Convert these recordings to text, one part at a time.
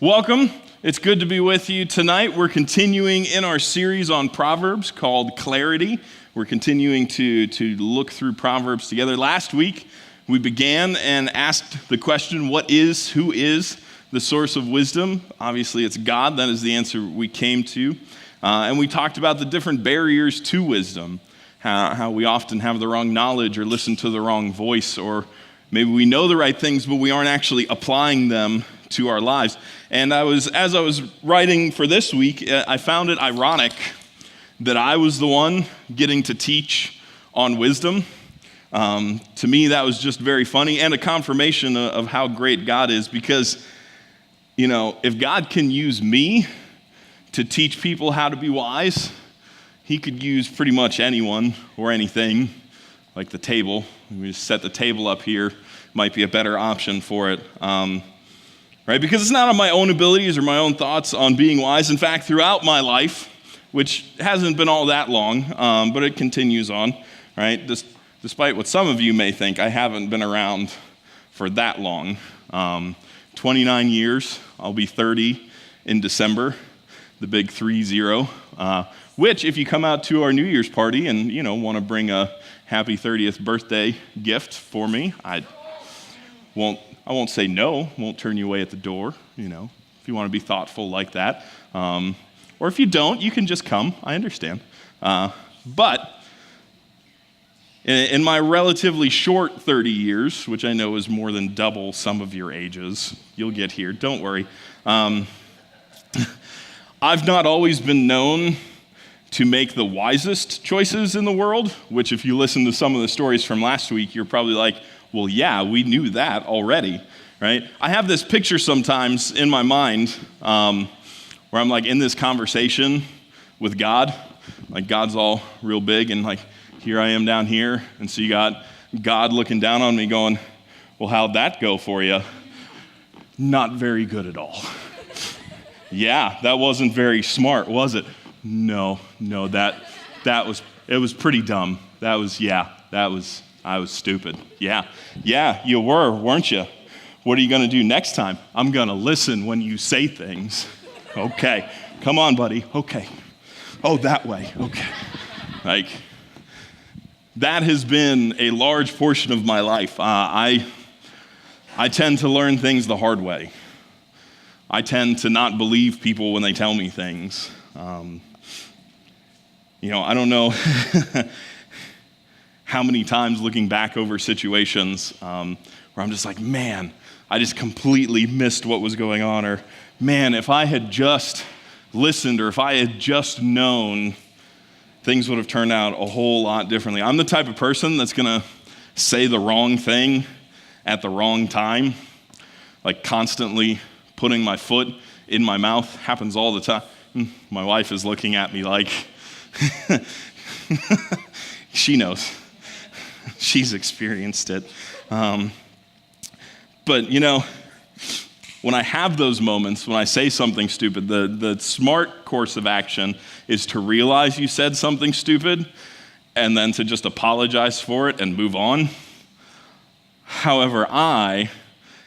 Welcome. It's good to be with you tonight. We're continuing in our series on Proverbs called Clarity. We're continuing to look through Proverbs together. Last week, we began and asked the question, who is the source of wisdom? Obviously, it's God. That is the answer we came to. And we talked about the different barriers to wisdom, how we often have the wrong knowledge or listen to the wrong voice, or maybe we know the right things, but we aren't actually applying them to our lives. And as I was writing for this week, I found it ironic that I was the one getting to teach on wisdom. To me, that was just very funny and a confirmation of how great God is, because, if God can use me to teach people how to be wise, he could use pretty much anyone or anything, like the table. We just set the table up here, might be a better option for it. Right? Because it's not on my own abilities or my own thoughts on being wise. In fact, throughout my life, which hasn't been all that long, but it continues on, right? Despite what some of you may think, I haven't been around for that long. 29 years, I'll be 30 in December, the big 30, which if you come out to our New Year's party and, want to bring a happy 30th birthday gift for me, I won't say no, won't turn you away at the door, if you want to be thoughtful like that. Or if you don't, you can just come, I understand. But in my relatively short 30 years, which I know is more than double some of your ages, you'll get here, don't worry. I've not always been known to make the wisest choices in the world, which if you listen to some of the stories from last week, you're probably like, well, yeah, we knew that already, right? I have this picture sometimes in my mind where I'm like in this conversation with God, like God's all real big and like here I am down here, and so you got God looking down on me going, well, how'd that go for you? Not very good at all. Yeah, that wasn't very smart, was it? No, it was pretty dumb. I was stupid. Yeah, you were, weren't you? What are you going to do next time? I'm going to listen when you say things. Okay, come on, buddy. Okay. Oh, that way. Okay. Like, that has been a large portion of my life. I tend to learn things the hard way. I tend to not believe people when they tell me things. I don't know how many times looking back over situations where I'm just like, man, I just completely missed what was going on, or man, if I had just listened or if I had just known, things would have turned out a whole lot differently. I'm the type of person that's going to say the wrong thing at the wrong time, like constantly putting my foot in my mouth. Happens all the time. My wife is looking at me like, she knows. She's experienced it. But, when I have those moments, when I say something stupid, the smart course of action is to realize you said something stupid and then to just apologize for it and move on. However, I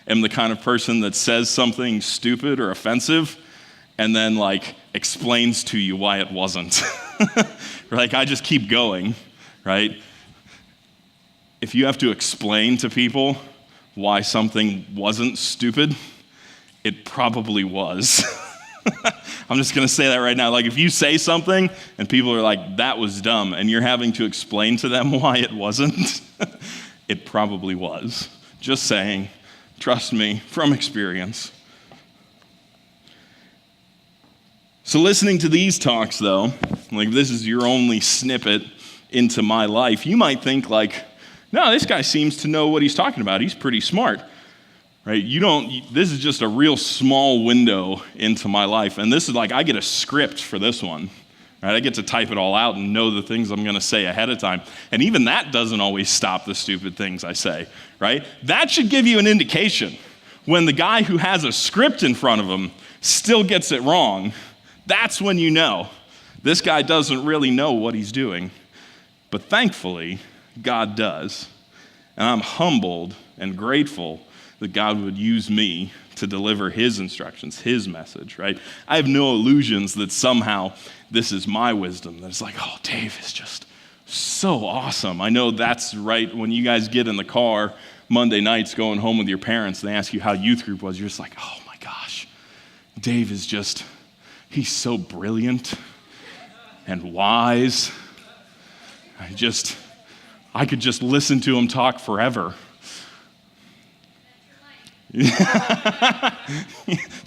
am the kind of person that says something stupid or offensive and then, explains to you why it wasn't. I just keep going, right? If you have to explain to people why something wasn't stupid, it probably was. I'm just going to say that right now. If you say something and people are like, that was dumb, and you're having to explain to them why it wasn't, it probably was. Just saying, trust me, from experience. So listening to these talks, though, this is your only snippet into my life, you might think no, this guy seems to know what he's talking about. He's pretty smart, right? This is just a real small window into my life. And this is I get a script for this one, right? I get to type it all out and know the things I'm going to say ahead of time. And even that doesn't always stop the stupid things I say, right? That should give you an indication when the guy who has a script in front of him still gets it wrong. That's when you know this guy doesn't really know what he's doing. But thankfully, God does. And I'm humbled and grateful that God would use me to deliver his instructions, his message, right? I have no illusions that somehow this is my wisdom, that it's like, oh, Dave is just so awesome. I know that's right. When you guys get in the car Monday nights going home with your parents, they ask you how youth group was, you're just like, oh my gosh, Dave is just, he's so brilliant and wise. I could just listen to him talk forever. It's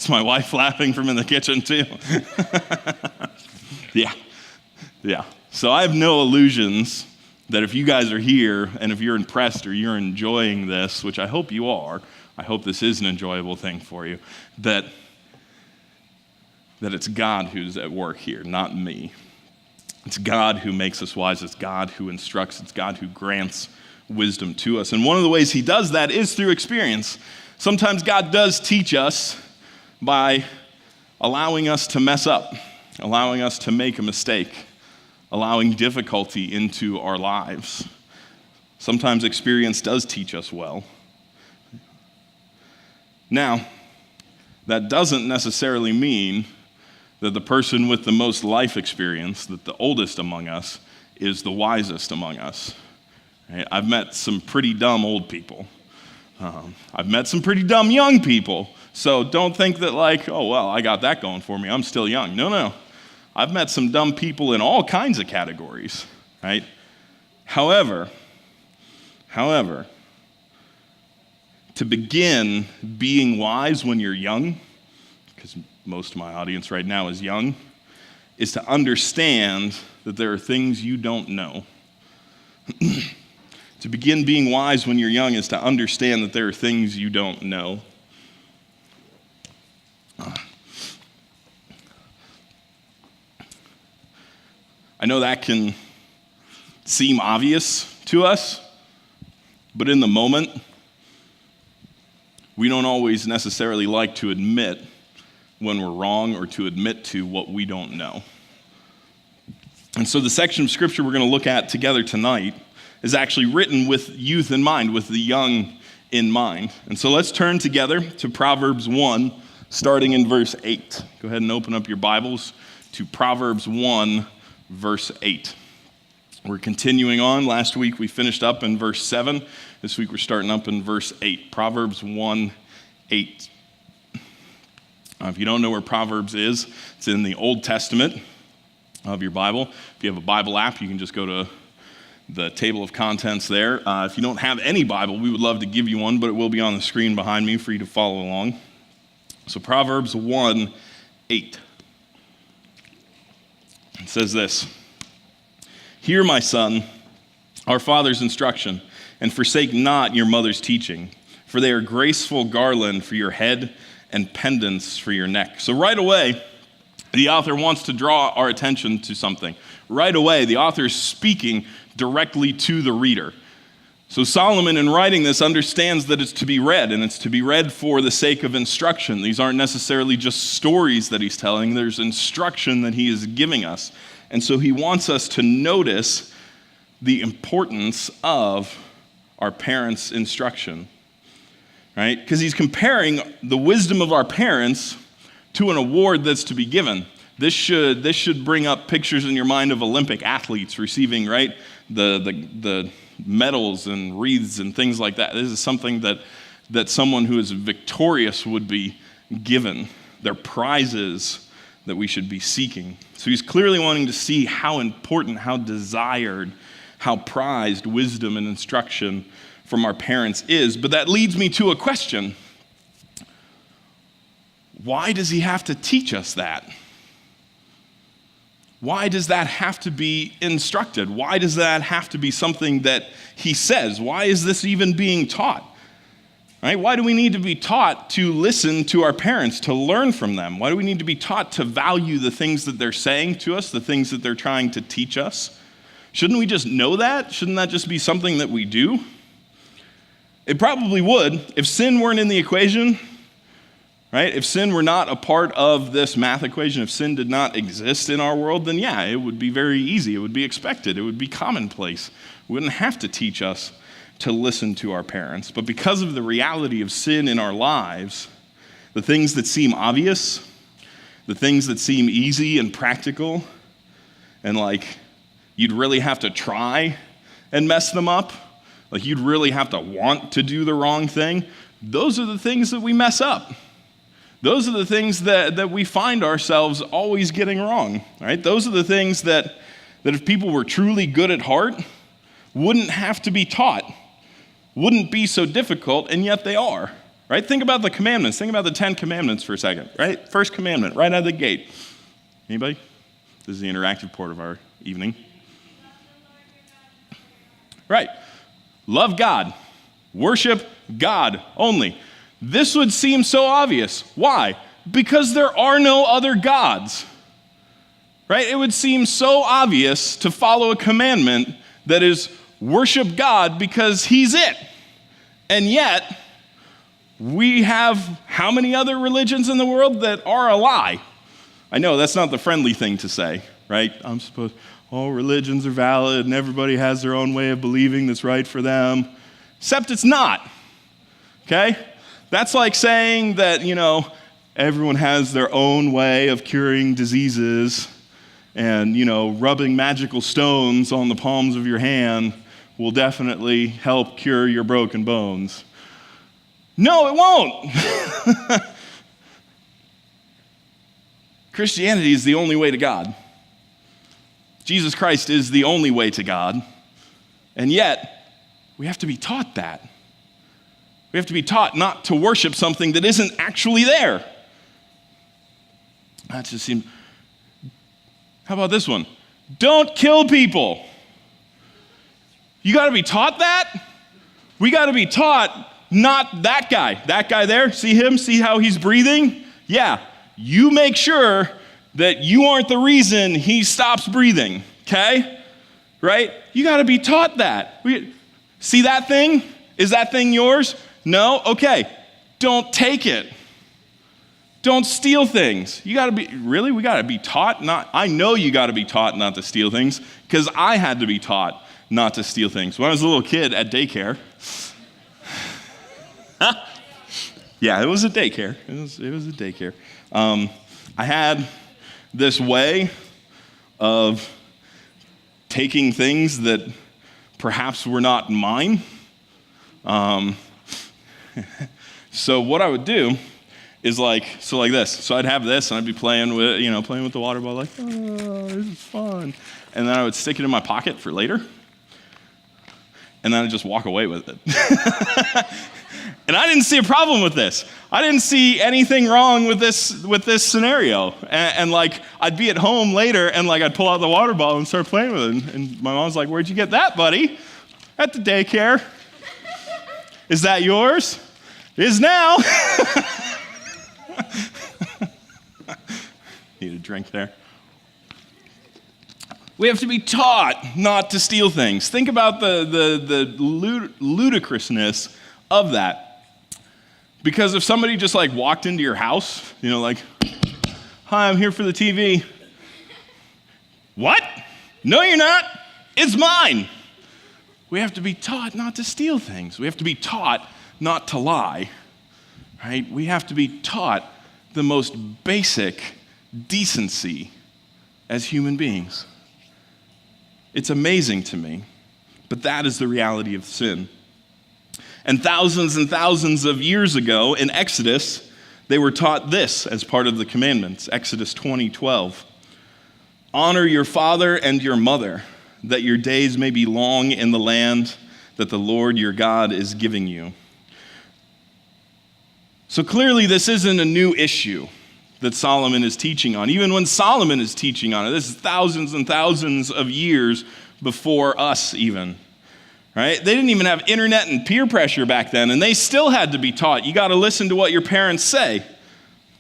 my wife laughing from in the kitchen too. Yeah. So I have no illusions that if you guys are here and if you're impressed or you're enjoying this, which I hope you are, I hope this is an enjoyable thing for you, that it's God who's at work here, not me. It's God who makes us wise. It's God who instructs. It's God who grants wisdom to us. And one of the ways he does that is through experience. Sometimes God does teach us by allowing us to mess up, allowing us to make a mistake, allowing difficulty into our lives. Sometimes experience does teach us well. Now, that doesn't necessarily mean that the person with the most life experience, that the oldest among us, is the wisest among us. Right? I've met some pretty dumb old people. I've met some pretty dumb young people. So don't think that like, oh, well, I got that going for me. I'm still young. No. I've met some dumb people in all kinds of categories, right? However, to begin being wise when you're young, because most of my audience right now is young, is to understand that there are things you don't know. To begin being wise when you're young is to understand that there are things you don't know. I know that can seem obvious to us, but in the moment, we don't always necessarily like to admit when we're wrong or to admit to what we don't know. And so the section of scripture we're going to look at together tonight is actually written with youth in mind, with the young in mind. And so let's turn together to Proverbs 1, starting in verse 8. Go ahead and open up your Bibles to Proverbs 1, verse 8. We're continuing on. Last week we finished up in verse 7. This week we're starting up in verse 8. Proverbs 1, 8. If you don't know where Proverbs is, it's in the Old Testament of your Bible. If you have a Bible app, you can just go to the table of contents there. If you don't have any Bible, we would love to give you one, but it will be on the screen behind me for you to follow along. So Proverbs 1, 8. It says this: "Hear, my son, our father's instruction, and forsake not your mother's teaching, for they are graceful garland for your head and pendants for your neck." So right away, the author wants to draw our attention to something. Right away, the author is speaking directly to the reader. So Solomon, in writing this, understands that it's to be read, and it's to be read for the sake of instruction. These aren't necessarily just stories that he's telling. There's instruction that he is giving us. And so he wants us to notice the importance of our parents' instruction, right? Because he's comparing the wisdom of our parents to an award that's to be given. This should bring up pictures in your mind of Olympic athletes receiving, right, the medals and wreaths and things like that. This is something that someone who is victorious would be given. They're prizes that we should be seeking. So he's clearly wanting to see how important, how desired, how prized wisdom and instruction from our parents is. But that leads me to a question. Why does he have to teach us that? Why does that have to be instructed? Why does that have to be something that he says? Why is this even being taught? Right? Why do we need to be taught to listen to our parents, to learn from them? Why do we need to be taught to value the things that they're saying to us, the things that they're trying to teach us? Shouldn't we just know that? Shouldn't that just be something that we do? It probably would. If sin weren't in the equation, right? If sin were not a part of this math equation, if sin did not exist in our world, then yeah, it would be very easy. It would be expected. It would be commonplace. We wouldn't have to teach us to listen to our parents. But because of the reality of sin in our lives, The things that seem obvious, the things that seem easy and practical, and like you'd really have to try and mess them up, like you'd really have to want to do the wrong thing, those are the things that we mess up. Those are the things that we find ourselves always getting wrong, right? Those are the things that if people were truly good at heart, wouldn't have to be taught, wouldn't be so difficult, and yet they are, right? Think about the commandments. Think about the 10 commandments for a second, right? First commandment, right out of the gate. Anybody? This is the interactive part of our evening. Right. Love God. Worship God only. This would seem so obvious. Why? Because there are no other gods. Right? It would seem so obvious to follow a commandment that is worship God because he's it. And yet, we have how many other religions in the world that are a lie? I know that's not the friendly thing to say, right? I'm supposed, all religions are valid and everybody has their own way of believing that's right for them. Except it's not, okay? That's like saying that, everyone has their own way of curing diseases and, rubbing magical stones on the palms of your hand will definitely help cure your broken bones. No, it won't. Christianity is the only way to God. Jesus Christ is the only way to God. And yet, we have to be taught that. We have to be taught not to worship something that isn't actually there. That just seems... How about this one? Don't kill people. You got to be taught that? We got to be taught not that guy. That guy there, see him? See how he's breathing? Yeah, you make sure that you aren't the reason he stops breathing, okay? Right? You got to be taught that. See that thing? Is that thing yours? No? Okay. Don't take it. Don't steal things. You got to be, really? We got to be taught not, I know you got to be taught not to steal things because I had to be taught not to steal things. When I was a little kid at daycare, yeah, it was a daycare. It was a daycare. I had this way of taking things that perhaps were not mine. So what I would do is like this. So I'd have this, and I'd be playing with the water ball, like, oh, this is fun. And then I would stick it in my pocket for later, and then I'd just walk away with it. And I didn't see a problem with this. I didn't see anything wrong with this scenario. And like, I'd be at home later, and like, I'd pull out the water ball and start playing with it. And my mom's like, "Where'd you get that, buddy?" "At the daycare." "Is that yours?" "Is now." Need a drink there. We have to be taught not to steal things. Think about the ludicrousness of that. Because if somebody just like walked into your house, like, "Hi, I'm here for the TV." "What? No, you're not. It's mine." We have to be taught not to steal things. We have to be taught not to lie, right? We have to be taught the most basic decency as human beings. It's amazing to me, but that is the reality of sin. And thousands of years ago in Exodus, they were taught this as part of the commandments. Exodus 20:12. "Honor your father and your mother, that your days may be long in the land that the Lord your God is giving you." So clearly this isn't a new issue that Solomon is teaching on. Even when Solomon is teaching on it, this is thousands and thousands of years before us even. Right? They didn't even have internet and peer pressure back then, and they still had to be taught. You got to listen to what your parents say.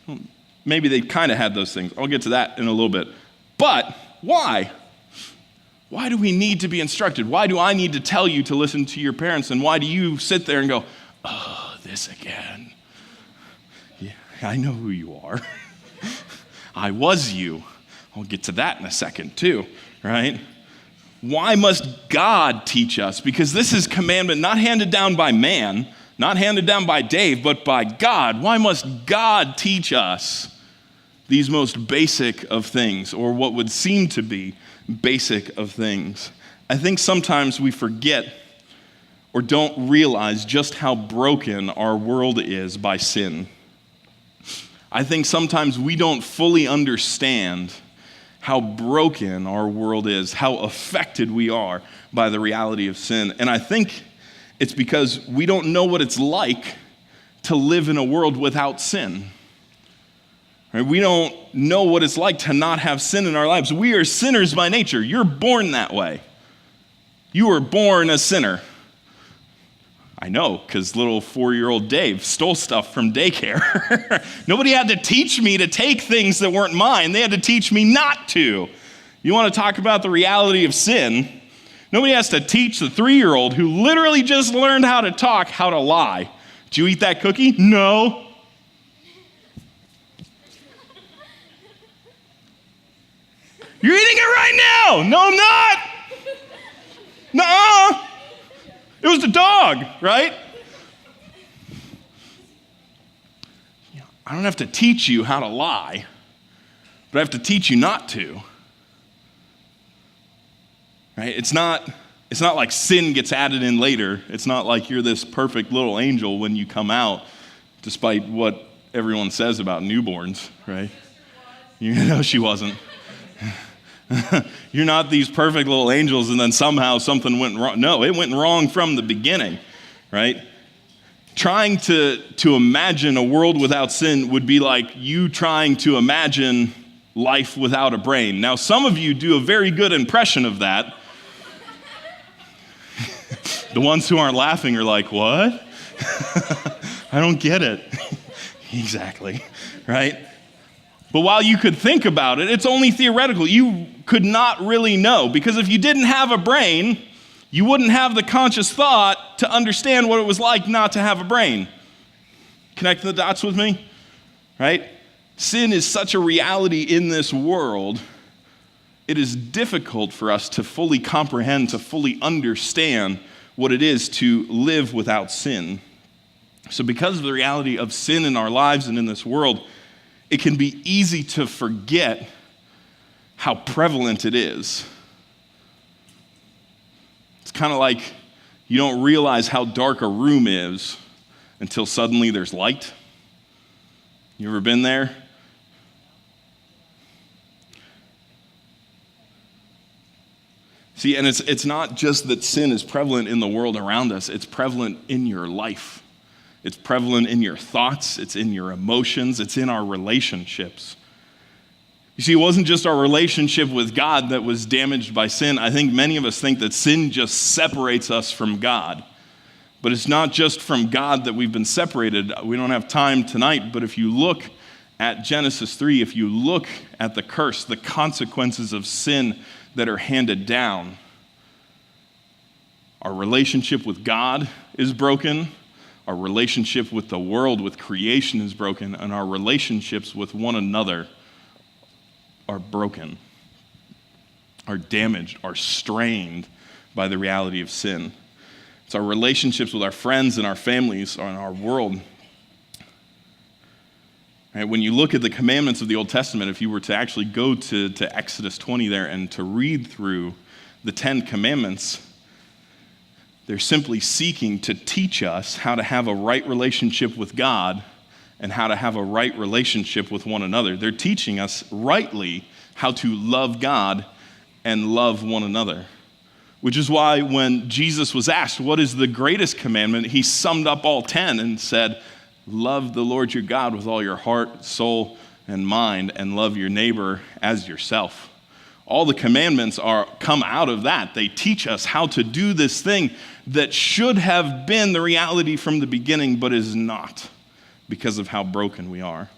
Well, maybe they kind of had those things. I'll get to that in a little bit. But why? Why do we need to be instructed? Why do I need to tell you to listen to your parents? And why do you sit there and go, "Oh, this again"? Yeah, I know who you are. I was you. I'll get to that in a second too, right? Why must God teach us? Because this is commandment not handed down by man, Not handed down by Dave, but by God. Why must God teach us these most basic of things, or what would seem to be basic of things? I think sometimes we forget or don't realize just how broken our world is by sin. I think sometimes we don't fully understand how broken our world is, how affected we are by the reality of sin. And I think it's because we don't know what it's like to live in a world without sin. Right? We don't know what it's like to not have sin in our lives. We are sinners by nature. You're born that way. You were born a sinner. I know, because little 4-year-old Dave stole stuff from daycare. Nobody had to teach me to take things that weren't mine. They had to teach me not to. You want to talk about the reality of sin? Nobody has to teach the 3-year-old who literally just learned how to talk how to lie. Did you eat that cookie? No. You're eating it right now. No, I'm not. Nuh-uh. It was the dog, right? I don't have to teach you how to lie, but I have to teach you not to. Right? It's not like sin gets added in later. It's not like you're this perfect little angel when you come out, despite what everyone says about newborns, right? You know she wasn't. You're not these perfect little angels and then somehow something went wrong. No, it went wrong from the beginning, right? Trying to imagine a world without sin would be like you trying to imagine life without a brain. Now, some of you do a very good impression of that. The ones who aren't laughing are like, what? I don't get it. Exactly, right? But while you could think about it, it's only theoretical. You could not really know, because if you didn't have a brain, you wouldn't have the conscious thought to understand what it was like not to have a brain. Connecting the dots with me, right? Sin is such a reality in this world, it is difficult for us to fully comprehend, to fully understand what it is to live without sin. So because of the reality of sin in our lives and in this world, it can be easy to forget how prevalent it is. It's kind of like you don't realize how dark a room is until suddenly there's light. You ever been there? See, and it's not just that sin is prevalent in the world around us, it's prevalent in your life. It's prevalent in your thoughts, it's in your emotions, it's in our relationships. You see, it wasn't just our relationship with God that was damaged by sin. I think many of us think that sin just separates us from God. But it's not just from God that we've been separated. We don't have time tonight, but if you look at Genesis 3, if you look at the curse, the consequences of sin that are handed down, our relationship with God is broken. Our relationship with the world, with creation is broken, and our relationships with one another are broken, are damaged, are strained by the reality of sin. It's our relationships with our friends and our families and our world. Right? When you look at the commandments of the Old Testament, if you were to actually go to Exodus 20 there and to read through the 10 commandments, they're simply seeking to teach us how to have a right relationship with God and how to have a right relationship with one another. They're teaching us rightly how to love God and love one another. Which is why when Jesus was asked, what is the greatest commandment? He summed up all 10 and said, love the Lord your God with all your heart, soul, and mind, and love your neighbor as yourself. All the commandments come out of that. They teach us how to do this thing that should have been the reality from the beginning, but is not because of how broken we are.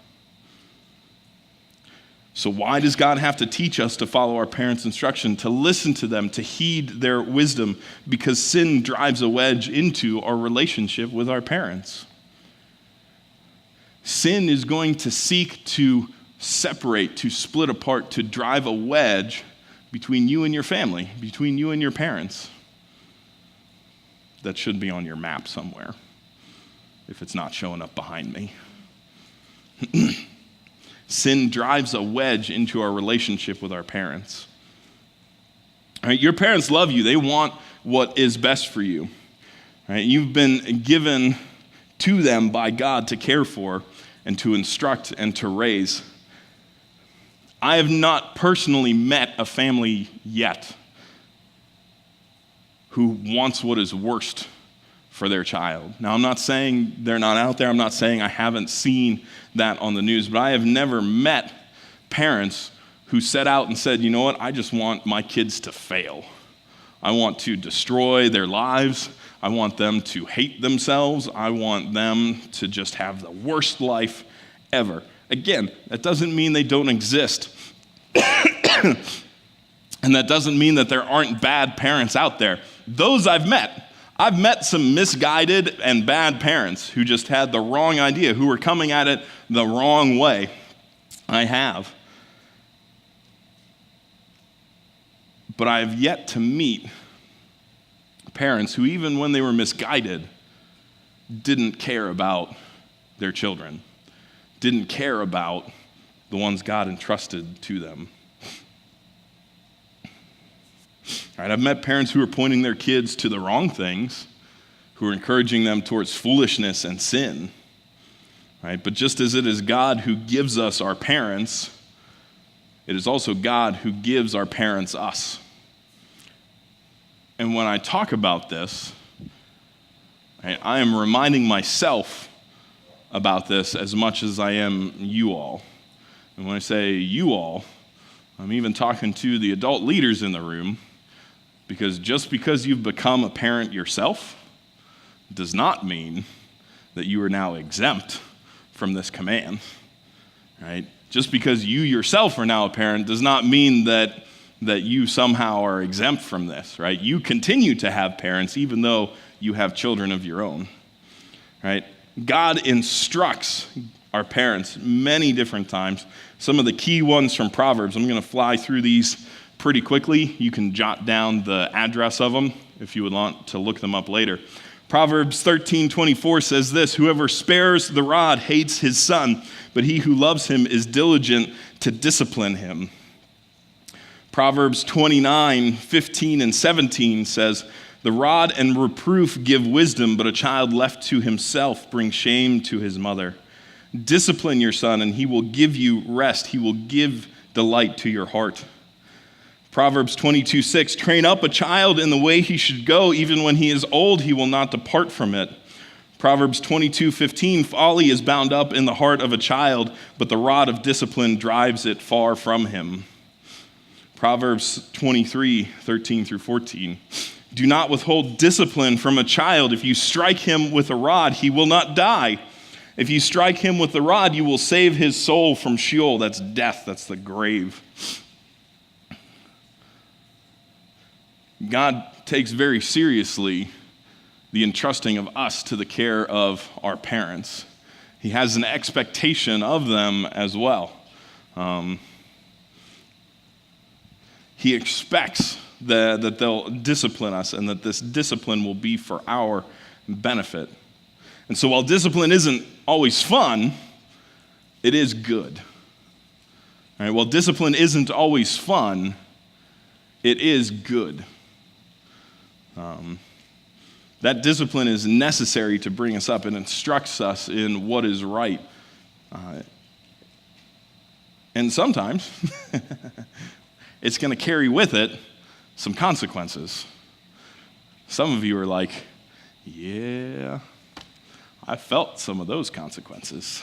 So why does God have to teach us to follow our parents' instruction, to listen to them, to heed their wisdom? Because sin drives a wedge into our relationship with our parents. Sin is going to seek to separate, to split apart, to drive a wedge between you and your family, between you and your parents. That should be on your map somewhere. if it's not showing up behind me. Sin drives a wedge into our relationship with our parents. All right, your parents love you. They want what is best for you. All right, you've been given to them by God to care for and to instruct and to raise. I have not personally met a family yet who wants what is worst for their child. Now, I'm not saying they're not out there. I'm not saying I haven't seen that on the news, but I have never met parents who set out and said, you know what, I just want my kids to fail. I want to destroy their lives. I want them to hate themselves. I want them to just have the worst life ever. Again, that doesn't mean they don't exist. And that doesn't mean that there aren't bad parents out there. Those I've met. I've met some misguided and bad parents who just had the wrong idea, who were coming at it the wrong way. I have. But I have yet to meet parents who, even when they were misguided, didn't care about their children, didn't care about the ones God entrusted to them. All right, I've met parents who are pointing their kids to the wrong things, who are encouraging them towards foolishness and sin. Right? But just as it is God who gives us our parents, it is also God who gives our parents us. And when I talk about this, right, I am reminding myself about this as much as I am you all. And when I say you all, I'm even talking to the adult leaders in the room, because just because you've become a parent yourself does not mean that you are now exempt from this command, right? Just because you yourself are now a parent does not mean that you somehow are exempt from this, right? You continue to have parents even though you have children of your own, right? God instructs our parents many different times. Some of the key ones from Proverbs, I'm going to fly through these pretty quickly. You can jot down the address of them if you would want to look them up later. Proverbs 13:24 says this: whoever spares the rod hates his son, but he who loves him is diligent to discipline him. Proverbs 29:15 and 17 says, the rod and reproof give wisdom, but a child left to himself brings shame to his mother. Discipline your son, and he will give you rest. He will give delight to your heart. Proverbs 22:6, train up a child in the way he should go. Even when he is old, he will not depart from it. Proverbs 22:15, folly is bound up in the heart of a child, but the rod of discipline drives it far from him. Proverbs 23:13 through 14, do not withhold discipline from a child. If you strike him with a rod, he will not die. If you strike him with the rod, you will save his soul from Sheol. That's death. That's the grave. God takes very seriously the entrusting of us to the care of our parents. He has an expectation of them as well. He expects that they'll discipline us and that this discipline will be for our benefit. And so while discipline isn't always fun, it is good. All right, while discipline isn't always fun, it is good. That discipline is necessary to bring us up and instructs us in what is right. And sometimes it's going to carry with it some consequences. Some of you are like, yeah, I felt some of those consequences.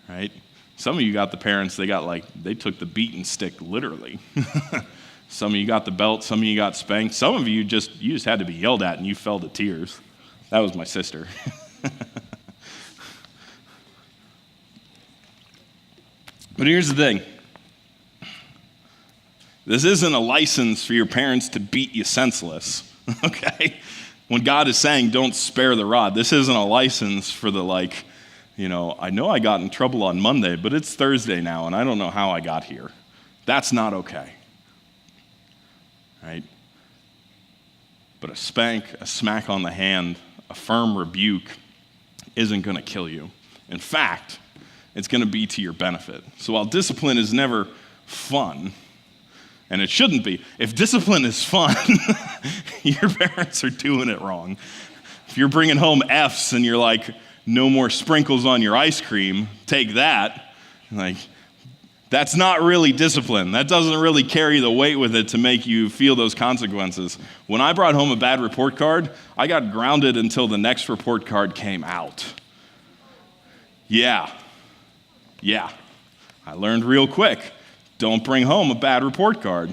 Right? Some of you got the parents, they took the beating stick literally. Some of you got the belt, some of you got spanked. Some of you just had to be yelled at and you fell to tears. That was my sister. But here's the thing. This isn't a license for your parents to beat you senseless, okay? When God is saying don't spare the rod, this isn't a license for the I know I got in trouble on Monday, but it's Thursday now and I don't know how I got here. That's not okay. Right? But a spank, a smack on the hand, a firm rebuke isn't going to kill you. In fact, it's going to be to your benefit. So while discipline is never fun, and it shouldn't be, if discipline is fun, your parents are doing it wrong. If you're bringing home F's and you're like, no more sprinkles on your ice cream, take that, like, that's not really discipline. That doesn't really carry the weight with it to make you feel those consequences. When I brought home a bad report card, I got grounded until the next report card came out. Yeah. I learned real quick. Don't bring home a bad report card.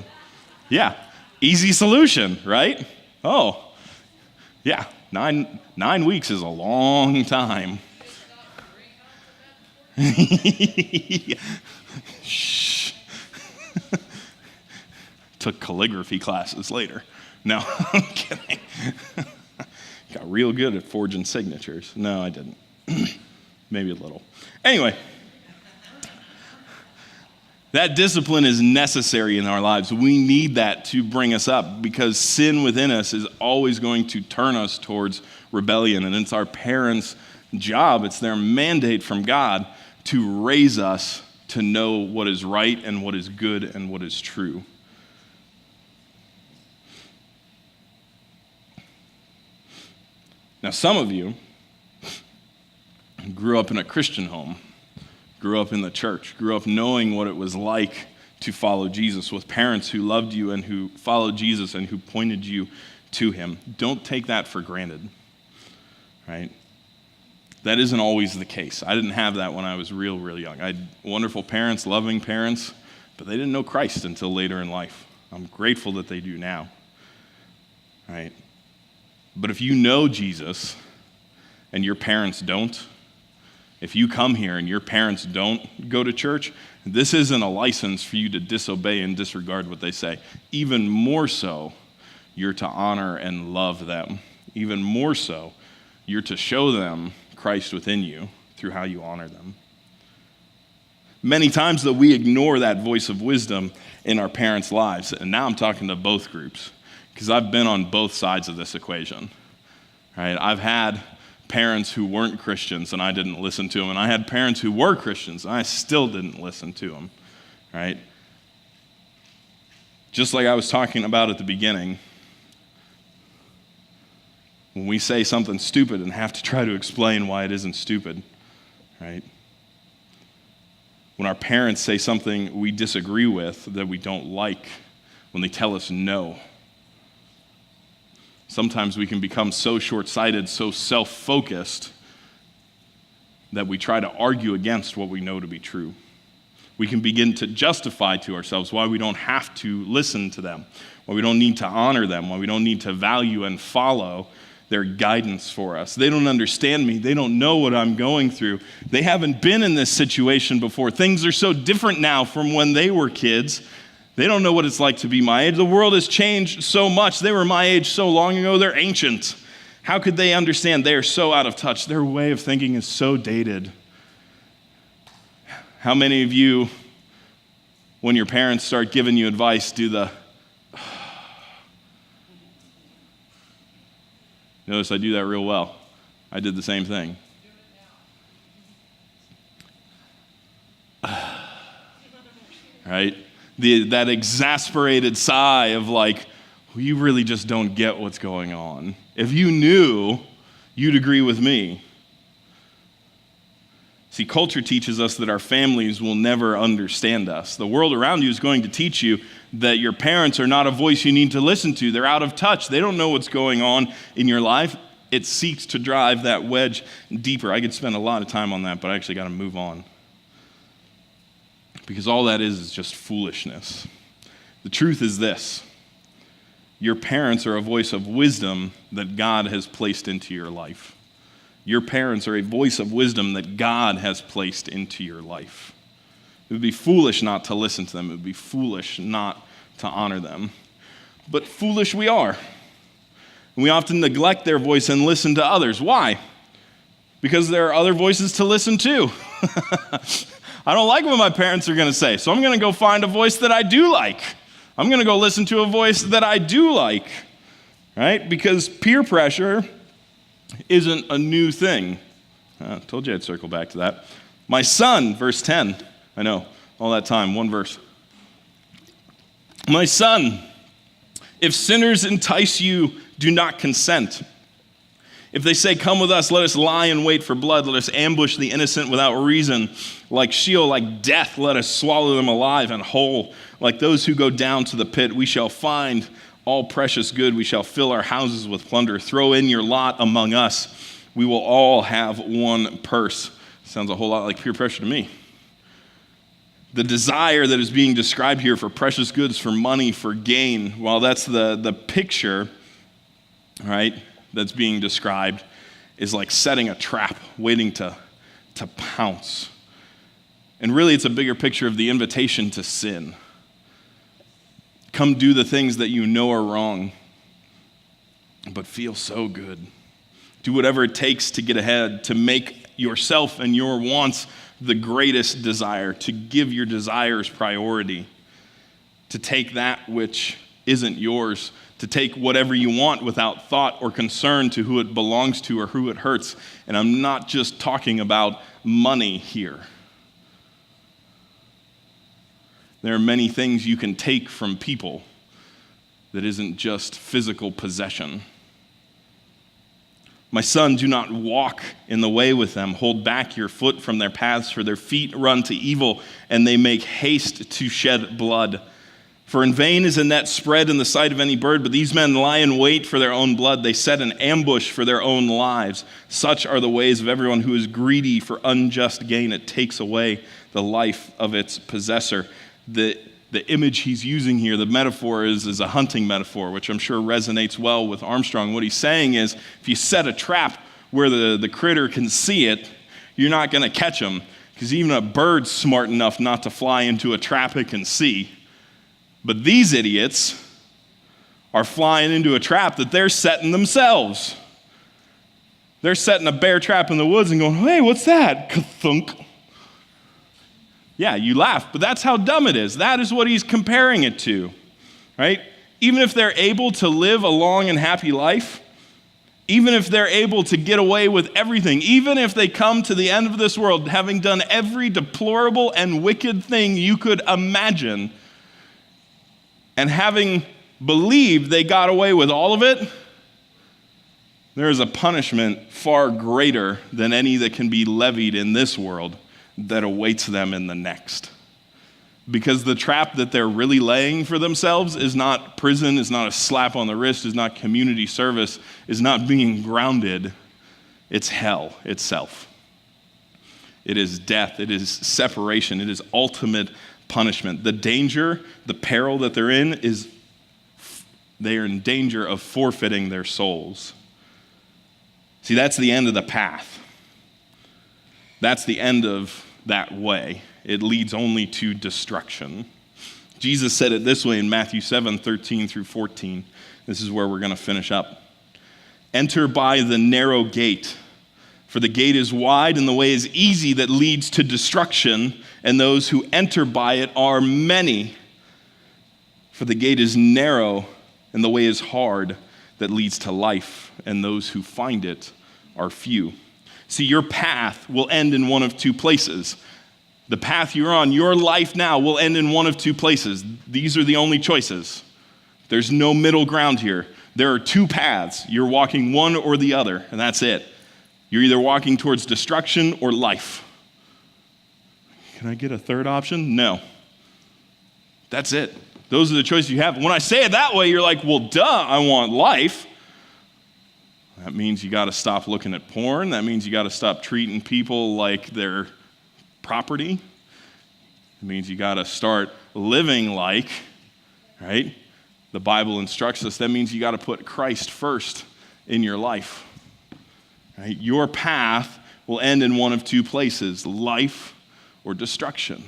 Yeah. Easy solution, right? Oh, yeah. 9 weeks is a long time. Shh. Took calligraphy classes later. No, I'm kidding. Got real good at forging signatures. No, I didn't. Maybe a little. Anyway, that discipline is necessary in our lives. We need that to bring us up because sin within us is always going to turn us towards rebellion. And it's our parents' job, it's their mandate from God to raise us to know what is right and what is good and what is true. Now, some of you grew up in a Christian home, grew up in the church, grew up knowing what it was like to follow Jesus with parents who loved you and who followed Jesus and who pointed you to him. Don't take that for granted, right? That isn't always the case. I didn't have that when I was real young. I had wonderful parents, loving parents, but they didn't know Christ until later in life. I'm grateful that they do now, right? But if you know Jesus and your parents don't, if you come here and your parents don't go to church, this isn't a license for you to disobey and disregard what they say. Even more so, you're to honor and love them. Even more so, you're to show them Christ within you through how you honor them. Many times, though, we ignore that voice of wisdom in our parents' lives. And now I'm talking to both groups because I've been on both sides of this equation. Right? I've had parents who weren't Christians and I didn't listen to them. And I had parents who were Christians and I still didn't listen to them. Right? Just like I was talking about at the beginning, when we say something stupid and have to try to explain why it isn't stupid, right? When our parents say something we disagree with that we don't like, when they tell us no, sometimes we can become so short-sighted, so self-focused that we try to argue against what we know to be true. We can begin to justify to ourselves why we don't have to listen to them, why we don't need to honor them, why we don't need to value and follow their guidance for us. They don't understand me. They don't know what I'm going through. They haven't been in this situation before. Things are so different now from when they were kids. They don't know what it's like to be my age. The world has changed so much. They were my age so long ago. They're ancient. How could they understand? They are so out of touch. Their way of thinking is so dated. How many of you, when your parents start giving you advice, do the... Notice I do that real well. I did the same thing. Right? That exasperated sigh of like, well, you really just don't get what's going on. If you knew, you'd agree with me. See, culture teaches us that our families will never understand us. The world around you is going to teach you that your parents are not a voice you need to listen to. They're out of touch. They don't know what's going on in your life. It seeks to drive that wedge deeper. I could spend a lot of time on that, but I actually got to move on. Because all that is just foolishness. The truth is this. Your parents are a voice of wisdom that God has placed into your life. Your parents are a voice of wisdom that God has placed into your life. It would be foolish not to listen to them. It would be foolish not to honor them. But foolish we are. And we often neglect their voice and listen to others. Why? Because there are other voices to listen to. I don't like what my parents are going to say, so I'm going to go find a voice that I do like. I'm going to go listen to a voice that I do like, right? Because peer pressure isn't a new thing. I told you I'd circle back to that. My son, verse 10. I know, all that time, one verse. My son, if sinners entice you, do not consent. If they say, come with us, let us lie in wait for blood, let us ambush the innocent without reason. Like Sheol, like death, let us swallow them alive and whole. Like those who go down to the pit, we shall find all precious good. We shall fill our houses with plunder. Throw in your lot among us. We will all have one purse. Sounds a whole lot like peer pressure to me. The desire that is being described here for precious goods, for money, for gain, while that's the picture, right, that's being described, is like setting a trap, waiting to pounce. And really, it's a bigger picture of the invitation to sin. Come do the things that you know are wrong, but feel so good. Do whatever it takes to get ahead, to make yourself and your wants the greatest desire, to give your desires priority, to take that which isn't yours, to take whatever you want without thought or concern to who it belongs to or who it hurts. And I'm not just talking about money here. There are many things you can take from people that isn't just physical possession. My son, do not walk in the way with them. Hold back your foot from their paths, for their feet run to evil, and they make haste to shed blood. For in vain is a net spread in the sight of any bird, but these men lie in wait for their own blood. They set an ambush for their own lives. Such are the ways of everyone who is greedy for unjust gain. It takes away the life of its possessor. The image he's using here, the metaphor is a hunting metaphor, which I'm sure resonates well with Armstrong. What he's saying is, if you set a trap where the critter can see it, you're not going to catch him, because even a bird's smart enough not to fly into a trap it can see. But these idiots are flying into a trap that they're setting themselves. They're setting a bear trap in the woods and going, hey, what's that? Ka-thunk. Yeah, you laugh, but that's how dumb it is. That is what he's comparing it to, right? Even if they're able to live a long and happy life, even if they're able to get away with everything, even if they come to the end of this world having done every deplorable and wicked thing you could imagine, and having believed they got away with all of it, there is a punishment far greater than any that can be levied in this world that awaits them in the next. Because the trap that they're really laying for themselves is not prison, is not a slap on the wrist, is not community service, is not being grounded. It's hell itself. It is death, it is separation, it is ultimate punishment. The danger, the peril that they're in is they are in danger of forfeiting their souls. See, that's the end of the path. That's the end of that way. It leads only to destruction. Jesus said it this way in Matthew 7:13 through 14. This is where we're going to finish up. Enter by the narrow gate, for the gate is wide and the way is easy that leads to destruction, and those who enter by it are many. For the gate is narrow and the way is hard that leads to life, and those who find it are few. See, your path will end in one of two places. The path you're on, your life now, will end in one of two places. These are the only choices. There's no middle ground here. There are two paths. You're walking one or the other, and that's it. You're either walking towards destruction or life. Can I get a third option? No. That's it. Those are the choices you have. When I say it that way, you're like, well, duh, I want life. That means you got to stop looking at porn. That means you got to stop treating people like they're property. It means you got to start living like, right? The Bible instructs us. That means you got to put Christ first in your life. Right? Your path will end in one of two places, life or destruction.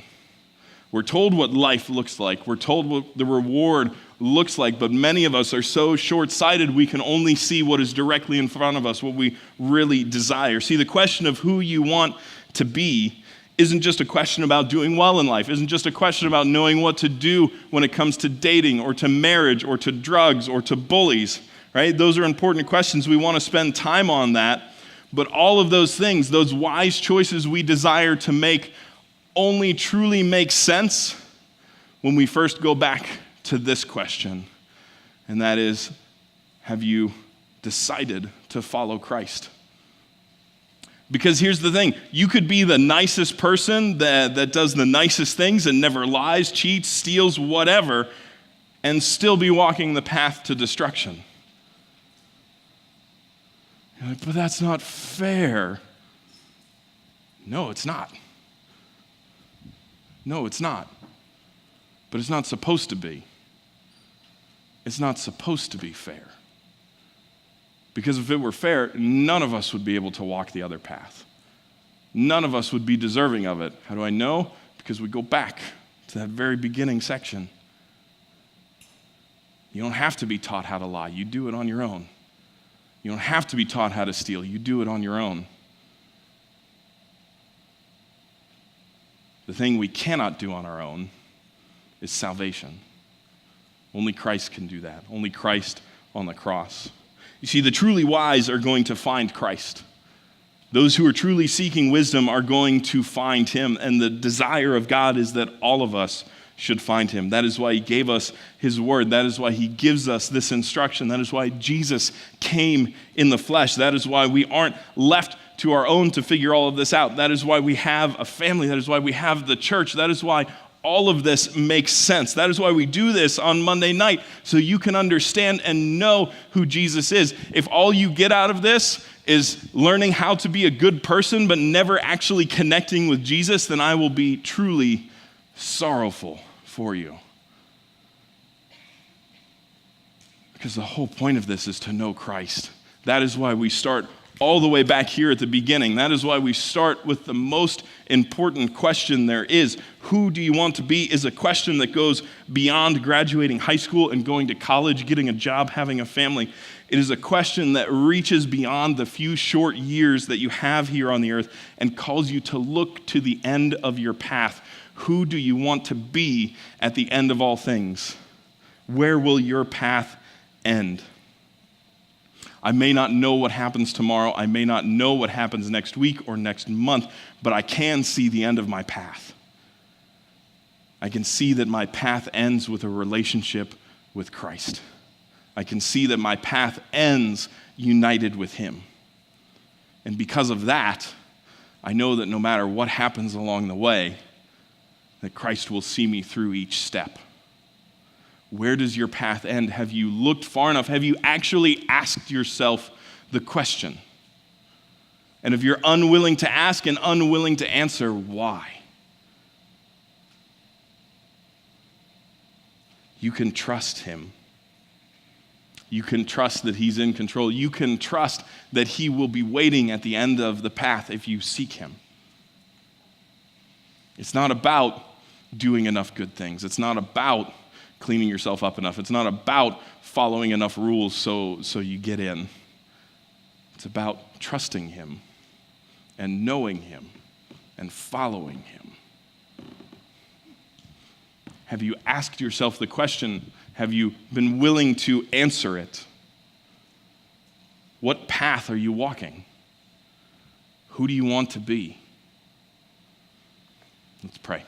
We're told what life looks like. We're told what the reward looks like, but many of us are so short-sighted we can only see what is directly in front of us, what we really desire. See, the question of who you want to be isn't just a question about doing well in life, isn't just a question about knowing what to do when it comes to dating or to marriage or to drugs or to bullies, right? Those are important questions. We want to spend time on that. But all of those things, those wise choices we desire to make, only truly make sense when we first go back to this question. And that is, have you decided to follow Christ? Because here's the thing, you could be the nicest person that does the nicest things and never lies, cheats, steals, whatever, and still be walking the path to destruction. You're like, but that's not fair. No, it's not. No, it's not. But it's not supposed to be. It's not supposed to be fair. Because if it were fair, none of us would be able to walk the other path. None of us would be deserving of it. How do I know? Because we go back to that very beginning section. You don't have to be taught how to lie. You do it on your own. You don't have to be taught how to steal. You do it on your own. The thing we cannot do on our own is salvation. Only Christ can do that. Only Christ on the cross. You see, the truly wise are going to find Christ. Those who are truly seeking wisdom are going to find him. And the desire of God is that all of us should find him. That is why he gave us his word. That is why he gives us this instruction. That is why Jesus came in the flesh. That is why we aren't left to our own to figure all of this out. That is why we have a family. That is why we have the church. That is why all of this makes sense. That is why we do this on Monday night, so you can understand and know who Jesus is. If all you get out of this is learning how to be a good person but never actually connecting with Jesus, then I will be truly sorrowful for you. Because the whole point of this is to know Christ. That is why we start all the way back here at the beginning. That is why we start with the most important question there is. Who do you want to be is a question that goes beyond graduating high school and going to college, getting a job, having a family. It is a question that reaches beyond the few short years that you have here on the earth and calls you to look to the end of your path. Who do you want to be at the end of all things? Where will your path end? I may not know what happens tomorrow. I may not know what happens next week or next month, but I can see the end of my path. I can see that my path ends with a relationship with Christ. I can see that my path ends united with him. And because of that, I know that no matter what happens along the way, that Christ will see me through each step. Where does your path end? Have you looked far enough? Have you actually asked yourself the question? And if you're unwilling to ask and unwilling to answer, why? You can trust him. You can trust that he's in control. You can trust that he will be waiting at the end of the path if you seek him. It's not about doing enough good things. It's not about cleaning yourself up enough. It's not about following enough rules so you get in. It's about trusting him and knowing him and following him. Have you asked yourself the question? Have you been willing to answer it? What path are you walking? Who do you want to be? Let's pray.